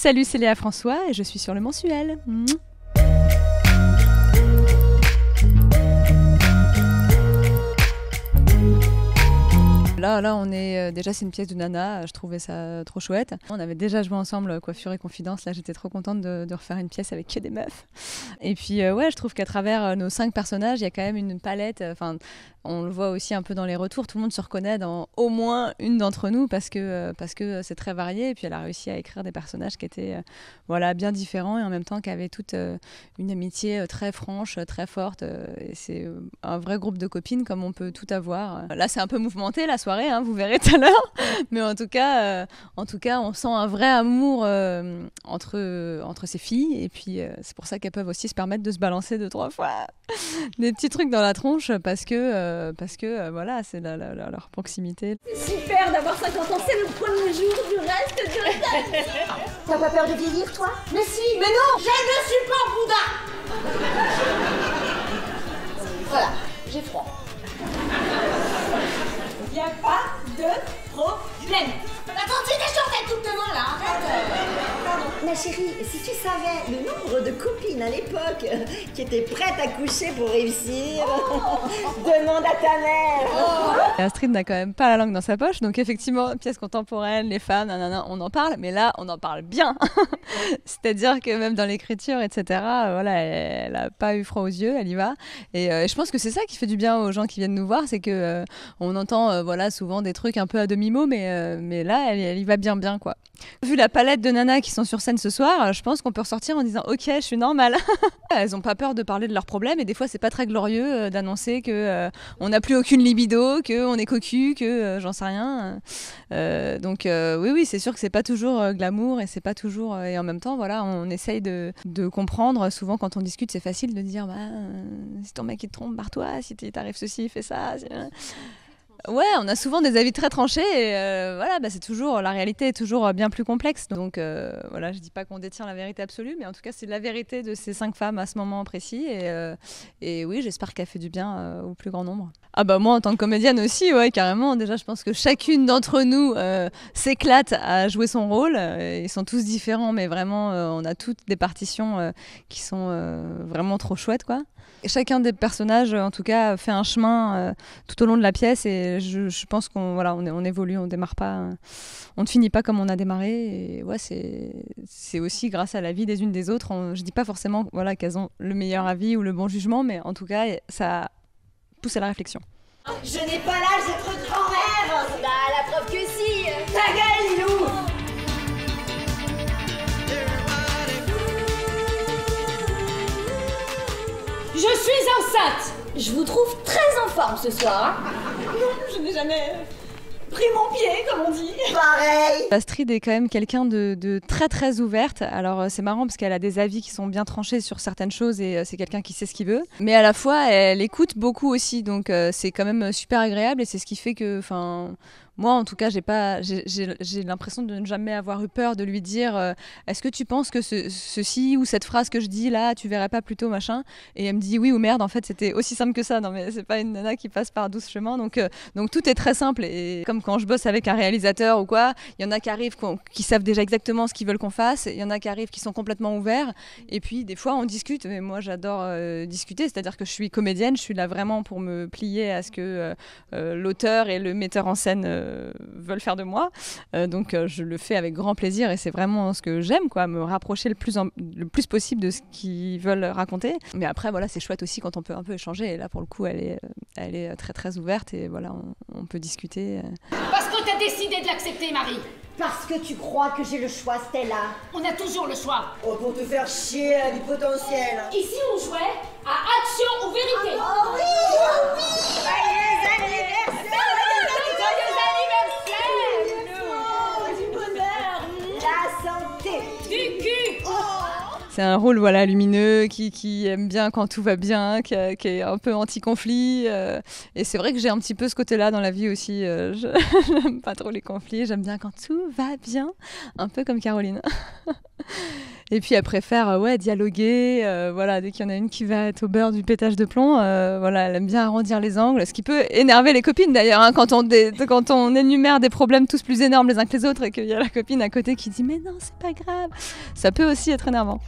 Salut, c'est Léa François et je suis sur le mensuel. Là, on est déjà, c'est une pièce de Nana, je trouvais ça trop chouette. On avait déjà joué ensemble Coiffure et Confidence, là j'étais trop contente de refaire une pièce avec que des meufs. Et puis ouais, je trouve qu'à travers nos 5 personnages, il y a quand même une palette, enfin on le voit aussi un peu dans les retours, tout le monde se reconnaît dans au moins une d'entre nous parce que c'est très varié. Et puis elle a réussi à écrire des personnages qui étaient voilà, bien différents et en même temps qui avaient toute une amitié très franche, très forte. Et c'est un vrai groupe de copines comme on peut tout avoir. Là c'est un peu mouvementé la soirée, hein, vous verrez tout à l'heure, mais en tout cas on sent un vrai amour entre ces filles et puis c'est pour ça qu'elles peuvent aussi se permettre de se balancer 2-3 fois des petits trucs dans la tronche parce que voilà, c'est leur proximité. C'est super d'avoir 50 ans, c'est le premier jour du reste de ta vie. T'as pas peur de vieillir, toi? Mais si, mais non, je ne suis pas Bouddha. Voilà, j'ai froid. Y a pas de problème. Attends, tu t'es chantée toute devant là, arrête. Ma chérie, si tu savais le nombre de copines à l'époque qui étaient prêtes à coucher pour réussir, demande à ta mère. Astrid n'a quand même pas la langue dans sa poche, donc effectivement, pièce contemporaine, les femmes, nanana, on en parle, mais là, on en parle bien. C'est-à-dire que même dans l'écriture, etc., voilà, elle n'a pas eu froid aux yeux, elle y va. Et je pense que c'est ça qui fait du bien aux gens qui viennent nous voir, c'est que on entend voilà, souvent des trucs un peu à demi-mot, mais là, elle y va bien, quoi. Vu la palette de nanas qui sont sur scène ce soir, je pense qu'on peut ressortir en disant « Ok, je suis normale ». Elles n'ont pas peur de parler de leurs problèmes et des fois, c'est pas très glorieux d'annoncer qu'on n'a plus aucune libido, qu'on est cocu, que j'en sais rien. Donc oui, c'est sûr que c'est pas toujours glamour et c'est pas toujours... et en même temps, voilà, on essaye de comprendre. Souvent, quand on discute, c'est facile de dire si ton mec il te trompe, barre-toi, si t'arrive ceci, fais ça... Ouais, on a souvent des avis très tranchés et voilà, c'est toujours, la réalité est toujours bien plus complexe. Donc voilà, je dis pas qu'on détient la vérité absolue, mais en tout cas, c'est la vérité de ces 5 femmes à ce moment précis. Et oui, j'espère qu'elle fait du bien au plus grand nombre. Ah bah moi, en tant que comédienne aussi, ouais, carrément. Déjà, je pense que chacune d'entre nous s'éclate à jouer son rôle. Ils sont tous différents, mais vraiment, on a toutes des partitions qui sont vraiment trop chouettes, quoi. Et chacun des personnages, en tout cas, fait un chemin tout au long de la pièce et je pense qu'on évolue, on démarre pas, on ne finit pas comme on a démarré. Et ouais, c'est aussi grâce à la vie des unes des autres. Je dis pas forcément voilà, qu'elles ont le meilleur avis ou le bon jugement, mais en tout cas, ça pousse à la réflexion. Je n'ai pas l'âge d'être grand-mère. Bah, la preuve que si. Ta gueule, Lilou. Je suis enceinte. Je vous trouve très en forme ce soir. Je n'ai jamais pris mon pied, comme on dit. Pareil. Astrid est quand même quelqu'un de très très ouverte. Alors c'est marrant parce qu'elle a des avis qui sont bien tranchés sur certaines choses et c'est quelqu'un qui sait ce qu'il veut. Mais à la fois, elle écoute beaucoup aussi. Donc c'est quand même super agréable et c'est ce qui fait que... Moi, en tout cas, j'ai l'impression de ne jamais avoir eu peur de lui dire est-ce que tu penses que ceci ou cette phrase que je dis là, tu verrais pas plutôt machin? Et elle me dit oui ou merde. En fait, c'était aussi simple que ça. Non, mais c'est pas une nana qui passe par 12 chemins. Donc tout est très simple. Et comme quand je bosse avec un réalisateur ou quoi, il y en a qui arrivent qui savent déjà exactement ce qu'ils veulent qu'on fasse. Il y en a qui arrivent qui sont complètement ouverts. Et puis des fois, on discute. Mais moi, j'adore discuter. C'est-à-dire que je suis comédienne. Je suis là vraiment pour me plier à ce que l'auteur et le metteur en scène veulent faire de moi, donc je le fais avec grand plaisir et c'est vraiment ce que j'aime, quoi, me rapprocher le plus possible de ce qu'ils veulent raconter. Mais après voilà, c'est chouette aussi quand on peut un peu échanger et là pour le coup elle est très très ouverte et voilà, on peut discuter. Parce que t'as décidé de l'accepter, Marie. Parce que tu crois que j'ai le choix, Stella. On a toujours le choix. Oh, pour te faire chier, elle a du potentiel. Ici on jouait à action ou vérité. Oh oui, oh oui. Joyeux anniversaire. C'est un rôle voilà, lumineux, qui aime bien quand tout va bien, qui est un peu anti-conflit. Et c'est vrai que j'ai un petit peu ce côté-là dans la vie aussi. J'aime pas trop les conflits, j'aime bien quand tout va bien, un peu comme Caroline. Et puis elle préfère dialoguer. Voilà, dès qu'il y en a une qui va être au beurre du pétage de plomb, voilà, elle aime bien arrondir les angles, ce qui peut énerver les copines d'ailleurs, hein, quand on énumère des problèmes tous plus énormes les uns que les autres et qu'il y a la copine à côté qui dit mais non, c'est pas grave. Ça peut aussi être énervant.